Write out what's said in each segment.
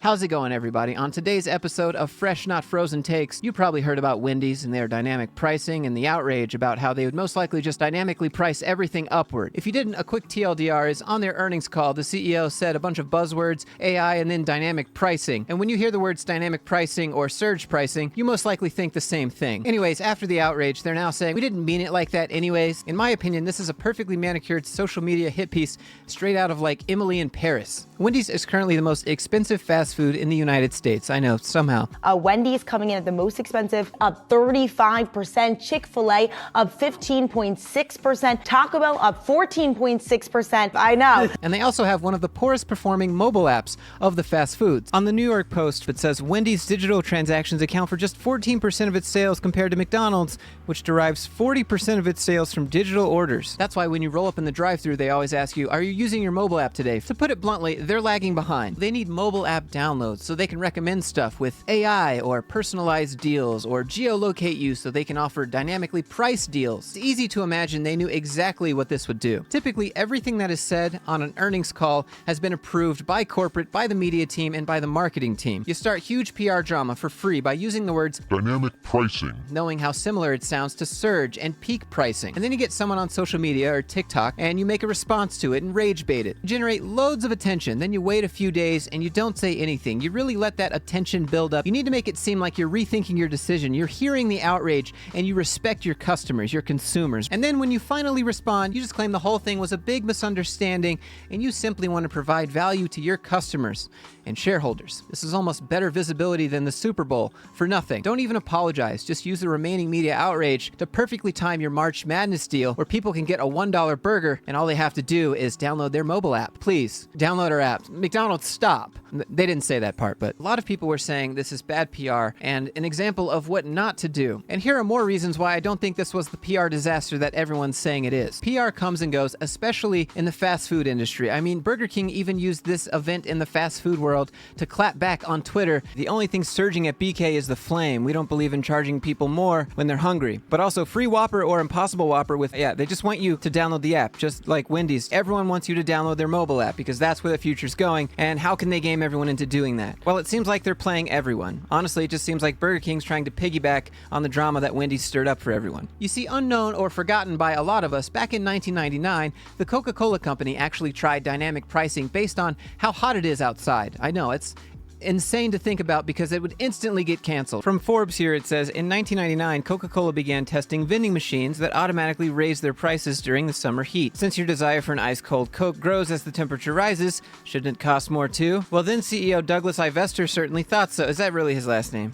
How's it going, everybody? On today's episode of Fresh Not Frozen Takes, you probably heard about Wendy's and their dynamic pricing and the outrage about how they would most likely just dynamically price everything upward. If you didn't, a quick TLDR is on their earnings call, the CEO said a bunch of buzzwords, AI, and then dynamic pricing. And when you hear the words dynamic pricing or surge pricing, you most likely think the same thing. Anyways, after the outrage, they're now saying, we didn't mean it like that anyways. In my opinion, this is a perfectly manicured social media hit piece straight out of like Emily in Paris. Wendy's is currently the most expensive fast food in the United States. I know, somehow. Wendy's coming in at the most expensive, up 35%. Chick-fil-A up 15.6%. Taco Bell up 14.6%. I know. And they also have one of the poorest performing mobile apps of the fast foods. On the New York Post, it says Wendy's digital transactions account for just 14% of its sales compared to McDonald's, which derives 40% of its sales from digital orders. That's why when you roll up in the drive-thru, they always ask you, are you using your mobile app today? To put it bluntly, they're lagging behind. They need mobile app downloads so they can recommend stuff with AI or personalized deals or geolocate you so they can offer dynamically priced deals. It's easy to imagine they knew exactly what this would do. Typically, everything that is said on an earnings call has been approved by corporate, by the media team, and by the marketing team. You start huge PR drama for free by using the words dynamic pricing, knowing how similar it sounds to surge and peak pricing. And then you get someone on social media or TikTok and you make a response to it and rage bait it. You generate loads of attention, then you wait a few days and you don't say anything. You really let that attention build up. You need to make it seem like you're rethinking your decision. You're hearing the outrage and you respect your customers, your consumers. And then when you finally respond, you just claim the whole thing was a big misunderstanding and you simply want to provide value to your customers and shareholders. This is almost better visibility than the Super Bowl for nothing. Don't even apologize. Just use the remaining media outrage to perfectly time your March Madness deal where people can get a $1 burger and all they have to do is download their mobile app. Please, download our app. McDonald's, stop. They didn't say that part, but a lot of people were saying this is bad PR and an example of what not to do. And here are more reasons why I don't think this was the PR disaster that everyone's saying it is. PR comes and goes, especially in the fast food industry. I mean, Burger King even used this event in the fast food world to clap back on Twitter. The only thing surging at BK is the flame. We don't believe in charging people more when they're hungry. But also free Whopper or Impossible Whopper with, they just want you to download the app, just like Wendy's. Everyone wants you to download their mobile app because that's where the future's going. And how can they game everyone into doing that? Well, it seems like they're playing everyone. Honestly, it just seems like Burger King's trying to piggyback on the drama that Wendy's stirred up for everyone. You see, unknown or forgotten by a lot of us, back in 1999, the Coca-Cola company actually tried dynamic pricing based on how hot it is outside. I know, it's insane to think about because it would instantly get canceled. From Forbes here, it says, in 1999, Coca-Cola began testing vending machines that automatically raise their prices during the summer heat. Since your desire for an ice-cold Coke grows as the temperature rises, shouldn't it cost more too? Well, then CEO Douglas Ivester certainly thought so. Is that really his last name?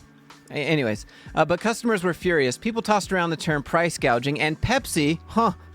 Anyways, but customers were furious. People tossed around the term price gouging, and Pepsi,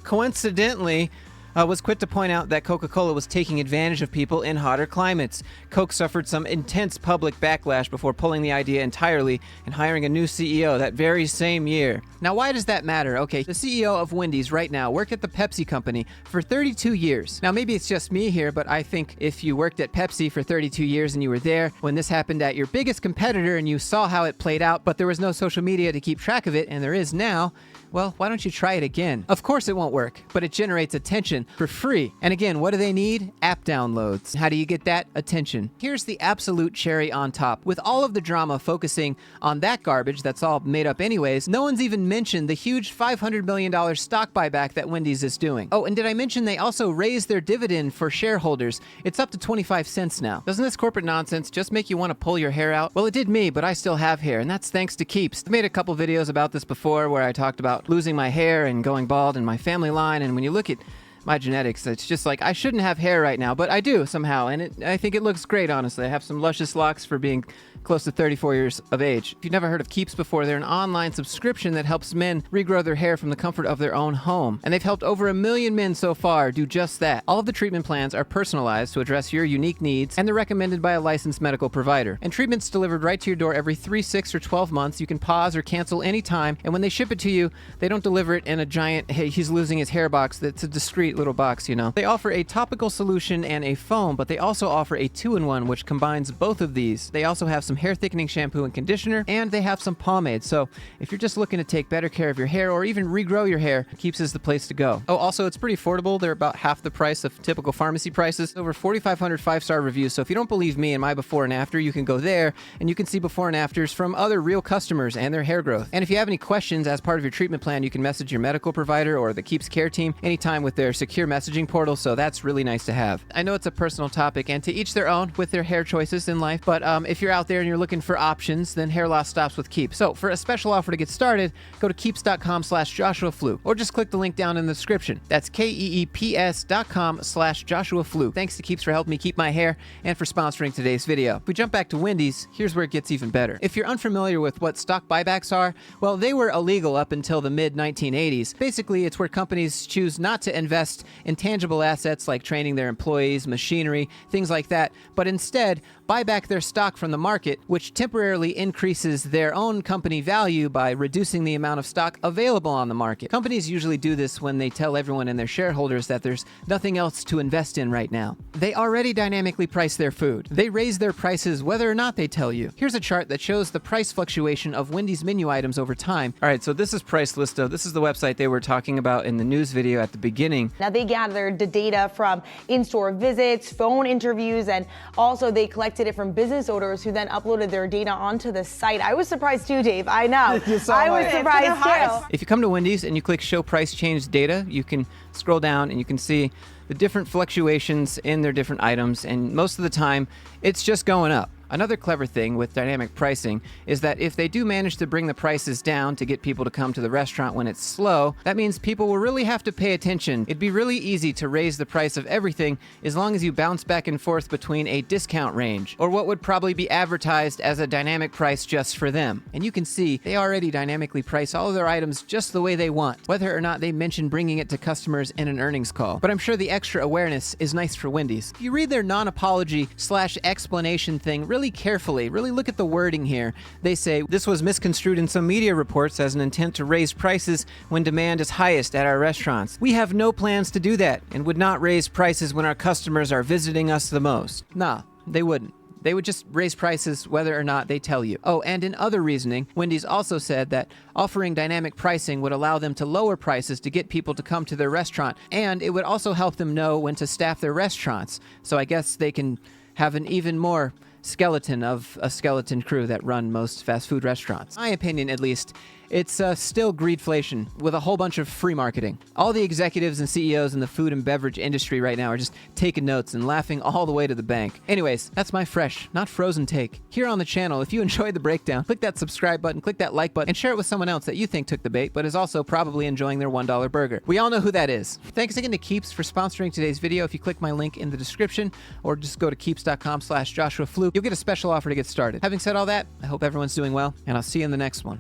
coincidentally, was quick to point out that Coca-Cola was taking advantage of people in hotter climates. Coke suffered some intense public backlash before pulling the idea entirely and hiring a new CEO that very same year. Now, why does that matter? Okay, the CEO of Wendy's right now worked at the Pepsi company for 32 years. Now, maybe it's just me here, but I think if you worked at Pepsi for 32 years and you were there when this happened at your biggest competitor and you saw how it played out, but there was no social media to keep track of it, and there is now, well, why don't you try it again? Of course it won't work, but it generates attention for free. And again, what do they need? App downloads. How do you get that? Attention. Here's the absolute cherry on top. With all of the drama focusing on that garbage that's all made up anyways, no one's even mentioned the huge $500 million stock buyback that Wendy's is doing. Oh, and did I mention they also raised their dividend for shareholders? It's up to 25 cents now. Doesn't this corporate nonsense just make you want to pull your hair out? Well, it did me, but I still have hair, and that's thanks to Keeps. I made a couple videos about this before where I talked about losing my hair and going bald in my family line, and when you look at my genetics, it's just like I shouldn't have hair right now, but I do somehow, and I think it looks great, honestly. I have some luscious locks for being close to 34 years of age. If you've never heard of Keeps before, they're an online subscription that helps men regrow their hair from the comfort of their own home. And they've helped over 1 million men so far do just that. All of the treatment plans are personalized to address your unique needs, and they're recommended by a licensed medical provider. And treatment's delivered right to your door every 3, 6, or 12 months. You can pause or cancel anytime, and when they ship it to you, they don't deliver it in a giant, hey, he's losing his hair box that's a discreet sweet little box, you know. They offer a topical solution and a foam, but they also offer a 2-in-1 which combines both of these. They also have some hair thickening shampoo and conditioner, and they have some pomade. So if you're just looking to take better care of your hair or even regrow your hair, Keeps is the place to go. Oh, also, it's pretty affordable. They're about half the price of typical pharmacy prices. Over 4,500 5-star reviews. So if you don't believe me and my before and after, you can go there and you can see before and afters from other real customers and their hair growth. And if you have any questions as part of your treatment plan, you can message your medical provider or the Keeps Care team anytime with their secure messaging portal. So that's really nice to have. I know it's a personal topic and to each their own with their hair choices in life, but if you're out there and you're looking for options, then hair loss stops with Keeps. So for a special offer to get started, go to keeps.com/Joshua Fluke or just click the link down in the description. That's KEEPS.com/Joshua Fluke. Thanks to Keeps for helping me keep my hair and for sponsoring today's video. If we jump back to Wendy's, here's where it gets even better. If you're unfamiliar with what stock buybacks are, well, they were illegal up until the mid-1980s. Basically, it's where companies choose not to invest in tangible assets like training their employees, machinery, things like that, but instead buy back their stock from the market, which temporarily increases their own company value by reducing the amount of stock available on the market. Companies usually do this when they tell everyone and their shareholders that there's nothing else to invest in right now. They already dynamically price their food. They raise their prices whether or not they tell you. Here's a chart that shows the price fluctuation of Wendy's menu items over time. All right, so this is Pricelista. This is the website they were talking about in the news video at the beginning. Now, they gathered the data from in-store visits, phone interviews, and also they collected it from business owners who then uploaded their data onto the site. I was surprised too, Dave. I know. I was surprised too. If you come to Wendy's and you click Show Price Change Data, you can scroll down and you can see the different fluctuations in their different items, and most of the time, it's just going up. Another clever thing with dynamic pricing is that if they do manage to bring the prices down to get people to come to the restaurant when it's slow, that means people will really have to pay attention. It'd be really easy to raise the price of everything as long as you bounce back and forth between a discount range, or what would probably be advertised as a dynamic price just for them. And you can see they already dynamically price all of their items just the way they want, whether or not they mention bringing it to customers in an earnings call. But I'm sure the extra awareness is nice for Wendy's. If you read their non-apology/explanation thing really carefully, really look at the wording here. They say, this was misconstrued in some media reports as an intent to raise prices when demand is highest at our restaurants. We have no plans to do that and would not raise prices when our customers are visiting us the most. Nah, they wouldn't. They would just raise prices whether or not they tell you. Oh, and in other reasoning, Wendy's also said that offering dynamic pricing would allow them to lower prices to get people to come to their restaurant, and it would also help them know when to staff their restaurants. So I guess they can have an even more skeleton of a skeleton crew that run most fast food restaurants. My opinion, at least, it's still greedflation with a whole bunch of free marketing. All the executives and CEOs in the food and beverage industry right now are just taking notes and laughing all the way to the bank. Anyways, that's my fresh, not frozen take. Here on the channel, if you enjoyed the breakdown, click that subscribe button, click that like button, and share it with someone else that you think took the bait but is also probably enjoying their $1 burger. We all know who that is. Thanks again to Keeps for sponsoring today's video. If you click my link in the description or just go to keeps.com/Joshua Fluke, you'll get a special offer to get started. Having said all that, I hope everyone's doing well, and I'll see you in the next one.